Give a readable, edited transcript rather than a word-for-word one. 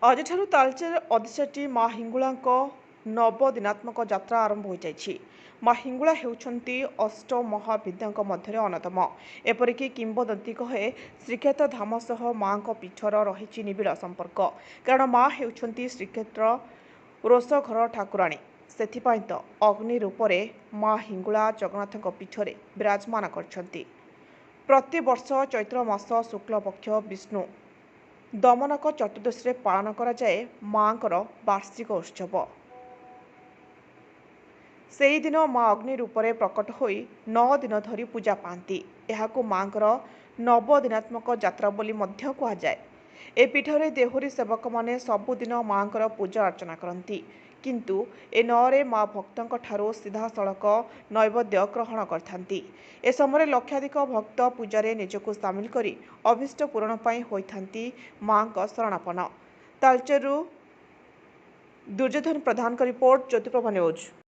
ଆଜିଠାରୁ ତାଳଚେର ଅଧିଷ୍ଠାତ୍ରୀ ମା ହିଙ୍ଗୁଳାଙ୍କ ନବଦିନାତ୍ମକ ଯାତ୍ରା ଆରମ୍ଭ ହୋଇଯାଇଛି। ମା ହିଙ୍ଗୁଳା ହେଉଛନ୍ତି ଅଷ୍ଟମହାବିଦ୍ୟାଙ୍କ ମଧ୍ୟରେ ଅନ୍ୟତମ। ଏପରିକି କିମ୍ବଦନ୍ତୀ କହେ ଶ୍ରୀକ୍ଷେତ୍ର ଧାମ ସହ ମାଙ୍କ ପୀଠର ରହିଛି ନିବିଡ଼ ସମ୍ପର୍କ। କାରଣ ମା ହେଉଛନ୍ତି ଶ୍ରୀକ୍ଷେତ୍ର ରୋଷଘର ଠାକୁରାଣୀ। ସେଥିପାଇଁ ତ ଅଗ୍ନି ରୂପରେ ମା ହିଙ୍ଗୁଳା ଜଗନ୍ନାଥଙ୍କ ପୀଠରେ ବିରାଜମାନ କରିଛନ୍ତି। ପ୍ରତିବର୍ଷ ଚୈତ୍ର ମାସ ଶୁକ୍ଳପକ୍ଷ ବିଷ୍ଣୁ ଦମନକ ଚତୁର୍ଦ୍ଦଶୀରେ ପାଳନ କରାଯାଏ ମାଙ୍କର ବାର୍ଷିକ ଉତ୍ସବ। ସେହିଦିନ ମା ଅଗ୍ନି ରୂପରେ ପ୍ରକଟ ହୋଇ 9 ଦିନ ଧରି ପୂଜା ପାଆନ୍ତି। ଏହାକୁ ମାଙ୍କର ନବଦିନାତ୍ମକ ଯାତ୍ରା ବୋଲି ମଧ୍ୟ କୁହାଯାଏ। ଏ ପୀଠରେ ଦେହୁରୀ ସେବକମାନେ ସବୁଦିନ ମାଙ୍କର ପୂଜା ଅର୍ଚ୍ଚନା କରନ୍ତି। କିନ୍ତୁ ଏ ନରେ ମା ଭକ୍ତଙ୍କ ଠାରୁ ସିଧାସଳଖ ନୈବେଦ୍ୟ ଗ୍ରହଣ କରିଥାନ୍ତି। ଏ ସମୟରେ ଲକ୍ଷାଧିକ ଭକ୍ତ ପୂଜାରେ ନିଜକୁ ସାମିଲ କରି ଅଭୀଷ୍ଟ ପୂରଣ ପାଇଁ ହୋଇଥାନ୍ତି ମାଙ୍କ ଶରଣାପନ୍ନ। ତାଳଚେରରୁ ଦୁର୍ଯ୍ୟୋଧନ ପ୍ରଧାନଙ୍କ ରିପୋର୍ଟ, ଜ୍ୟୋତିପ୍ରଭା ନ୍ୟୁଜ୍।